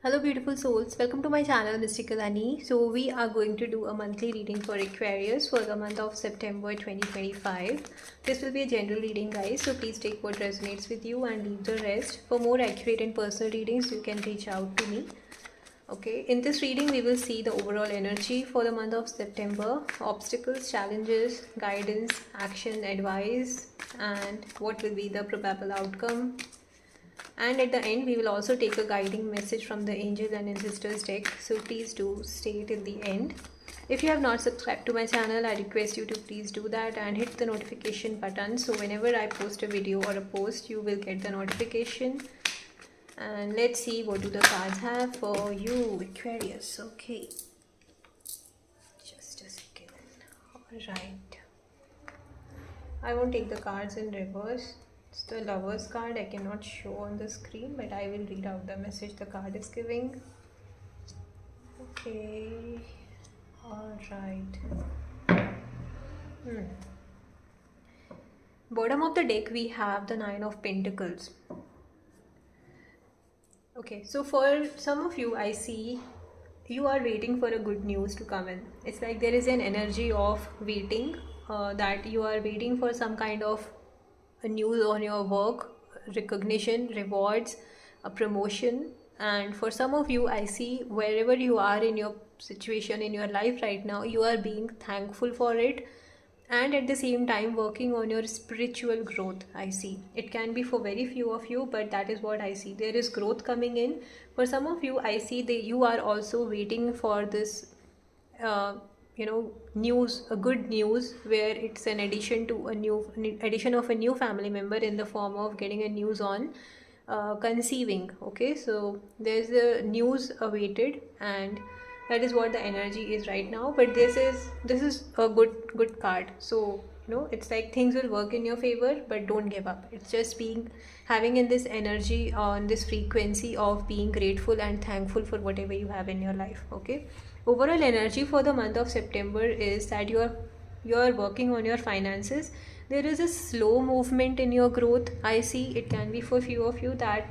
Hello beautiful souls, welcome to my channel Mystical Annie. So we are going to do a monthly reading for Aquarius for the month of September 2025. This will be a general reading guys, so please take what resonates with you and leave the rest. For more accurate and personal readings you can reach out to me. Okay, in this reading we will see the overall energy for the month of September, obstacles, challenges, guidance, action, advice, and what will be the probable outcome. And at the end we will also take a guiding message from the angel and ancestors deck, so please do stay till the end. If you have not subscribed to my channel, I request you to please do that and hit the notification button, so whenever I post a video or a post you will get the notification. And let's see what do the cards have for you, Aquarius. Okay, just a second. All right, I won't take the cards in reverse. It's the Lovers card. I cannot show on the screen, but I will read out the message the card is giving. Okay, all right. Bottom of the deck we have the Nine of Pentacles. Okay, so for some of you, I see you are waiting for a good news to come in. It's like there is an energy of waiting, that you are waiting for some kind of a news on your work, recognition, rewards, a promotion. And for some of you, I see wherever you are in your situation in your life right now, you are being thankful for it, and at the same time working on your spiritual growth. I see it can be for very few of you, but that is what I see. There is growth coming in. For some of you, I see that you are also waiting for this uh, news, a good news, where it's an addition of a new family member in the form of getting a news on conceiving. Okay, so there's a news awaited, and that is what the energy is right now. But this is a good card, so it's like things will work in your favor, but don't give up. It's just being having in this energy on this frequency of being grateful and thankful for whatever you have in your life. Okay, overall energy for the month of September is that you are working on your finances. There is a slow movement in your growth. I see it can be for few of you that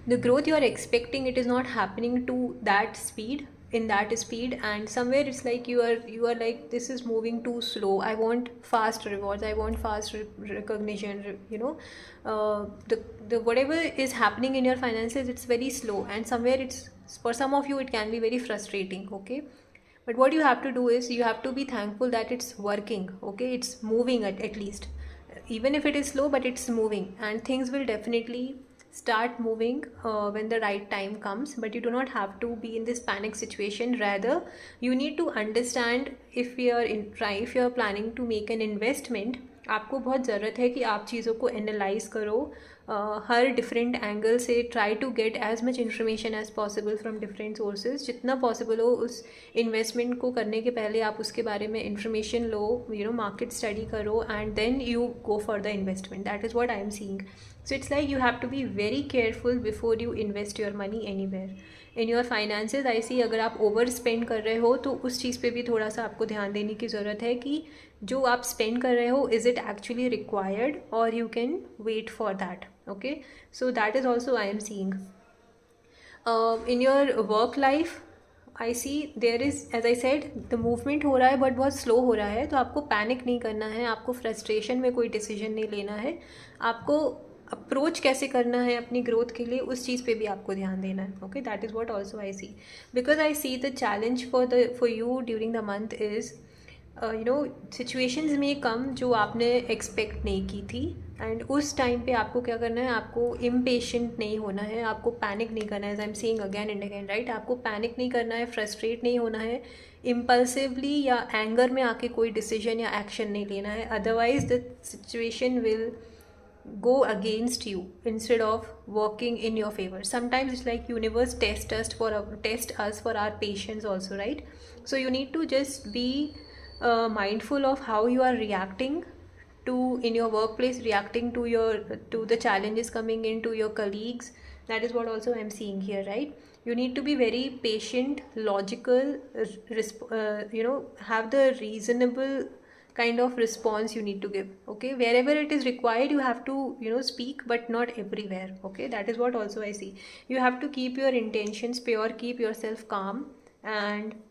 the growth you are expecting, it is not happening to that speed, in that speed, and somewhere it's like you are like, this is moving too slow. I want fast rewards, I want fast recognition. The whatever is happening in your finances, it's very slow, and somewhere it's, for some of you it can be very frustrating. Okay, but what you have to do is you have to be thankful that it's working. Okay, it's moving at least, even if it is slow, but it's moving, and things will definitely start moving when the right time comes. But you do not have to be in this panic situation. Rather, you need to understand, if you are planning to make an investment, आपको बहुत ज़रूरत है कि आप चीज़ों को analyse करो, हर डिफरेंट एंगल से try to get as much information as possible from different sources. जितना पॉसिबल हो उस इन्वेस्टमेंट को करने के पहले आप उसके बारे में इन्फॉर्मेशन लो, मार्केट स्टडी करो, and then you go for the investment. That is what I am seeing. So it's like you have to be very careful before you invest your money anywhere. In your finances, I see अगर आप over spend कर रहे हो तो उस चीज़ पे भी थोड़ा सा आपको ध्यान देने की ज़रूरत है कि जो आप स्पेंड कर रहे हो, इज़ इट एक्चुअली रिक्वायर्ड और you can wait for that. Okay, so that is also I am seeing. In your work life, I see there is, as I said, the movement हो रहा है but बहुत slow हो रहा है. तो आपको पैनिक नहीं करना है, आपको फ्रस्ट्रेशन में कोई डिसीजन नहीं लेना है. आपको अप्रोच कैसे करना है अपनी ग्रोथ के लिए, उस चीज़ पे भी आपको ध्यान देना है. Okay, that is what also I see, because I see the challenge for you during the month is, situations में कम जो आपने एक्सपेक्ट नहीं की थी. एंड उस टाइम पे आपको क्या करना है, आपको इम्पेशेंट नहीं होना है, आपको पैनिक नहीं करना है. As I am saying again and again, right, आपको पैनिक नहीं करना है, फ्रस्ट्रेट नहीं होना है, इम्पल्सिवली या एंगर में आके कोई डिसीजन या एक्शन नहीं लेना है. Otherwise the situation will go against you instead of working in your favor. Sometimes it's like universe test us for our patience also, right? So you need to just be mindful of how you are reacting to, in your workplace, reacting to the challenges coming into your colleagues. That is what also I'm seeing here, right? You need to be very patient, logical, have the reasonable kind of response you need to give. Okay, wherever it is required you have to, you know, speak, but not everywhere. Okay, that is what also I see. You have to keep your intentions pure, keep yourself calm, and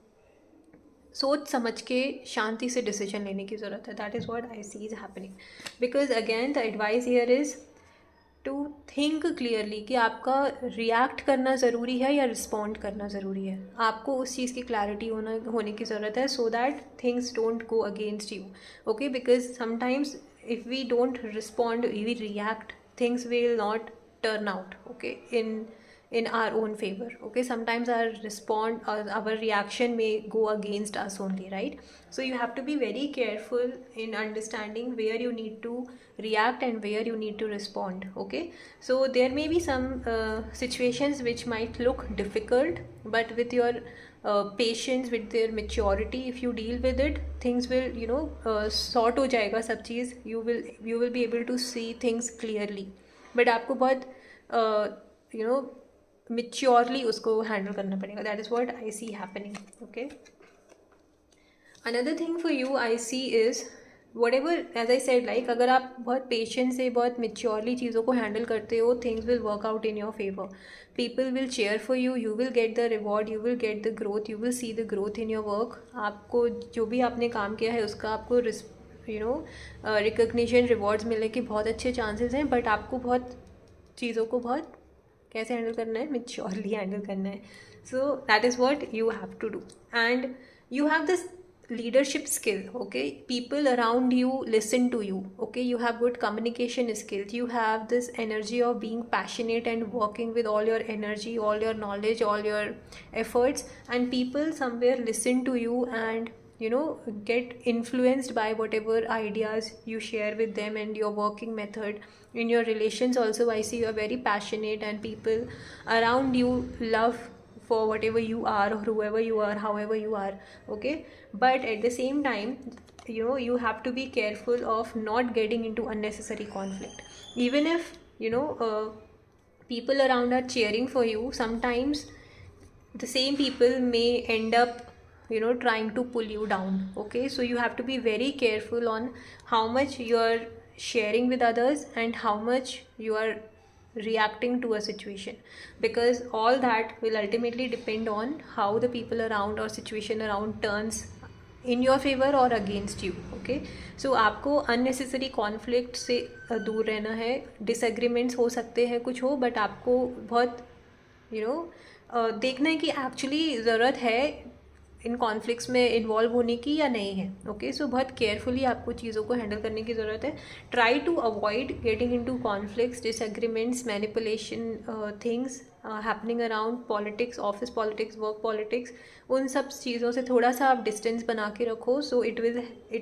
सोच समझ के शांति से decision लेने की ज़रूरत है. That is what I see is happening. Because again the advice here is to think clearly कि आपका रिएक्ट करना ज़रूरी है या रिस्पॉन्ड करना ज़रूरी है. आपको उस चीज़ की क्लैरिटी होने की ज़रूरत है, so that things don't go against you. Okay, because sometimes if we don't respond, we react, things will not turn out, okay, in our own favor. Okay, sometimes our response or our reaction may go against us only, right? So you have to be very careful in understanding where you need to react and where you need to respond. Okay, so there may be some situations which might look difficult, but with your patience, with their maturity, if you deal with it, things will, you know, sort हो जाएगा सब चीज़. You will be able to see things clearly, but आपको बहुत you know, maturely उसको handle करना पड़ेगा. That is what I see happening. Okay, another thing for you I see is whatever, as I said, like अगर आप बहुत patience से बहुत maturely चीज़ों को handle करते हो, things will work out in your favor. People will cheer for you, you will get the reward, you will get the growth, you will see the growth in your work. आपको जो भी आपने काम किया है उसका आपको you know, recognition, rewards मिलने के बहुत अच्छे chances हैं, but आपको बहुत चीज़ों को बहुत कैसे हैंडल करना है, मेच्योरली हैंडल करना है. So that is what you have to do, and you have this leadership skill. Okay, people around you listen to you. Okay, you have good communication skills, you have this energy of being passionate and working with all your energy, all your knowledge, all your efforts, and people somewhere listen to you and, you know, get influenced by whatever ideas you share with them and your working method. In your relations also I see you are very passionate and people around you love for whatever you are or whoever you are, however you are. Okay, but at the same time, you know, you have to be careful of not getting into unnecessary conflict. Even if, you know, people around are cheering for you, sometimes the same people may end up, you know, trying to pull you down. Okay, so you have to be very careful on how much you are sharing with others and how much you are reacting to a situation, because all that will ultimately depend on how the people around or situation around turns in your favor or against you. Okay, so आपको unnecessary conflict से दूर रहना है. disagreements हो सकते हैं, कुछ हो, but आपको बहुत, you know, देखना है कि एक्चुअली ज़रूरत है इन कॉन्फ्लिक्ट्स में इन्वॉल्व होने की या नहीं है. ओके, सो बहुत केयरफुली आपको चीज़ों को हैंडल करने की ज़रूरत है. Try to avoid getting into conflicts, disagreements, manipulation things happening around politics, office politics, work politics. उन सब चीज़ों से थोड़ा सा आप डिस्टेंस बना के रखो. So it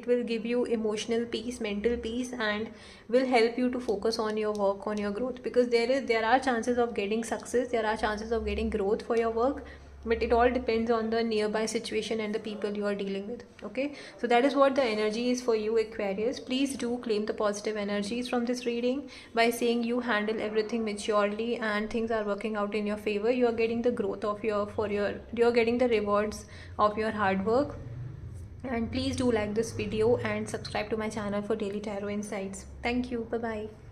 will give you emotional peace, mental peace, and will help you to focus on your work, on your growth, because there are chances of getting success, there are chances of getting growth for your work, but it all depends on the nearby situation and the people you are dealing with. Okay, so that is what the energy is for you, Aquarius. Please do claim the positive energies from this reading by saying you handle everything maturely and things are working out in your favor. You are getting the growth of you are getting the rewards of your hard work. And please do like this video and subscribe to my channel for daily tarot insights. Thank you. Bye bye.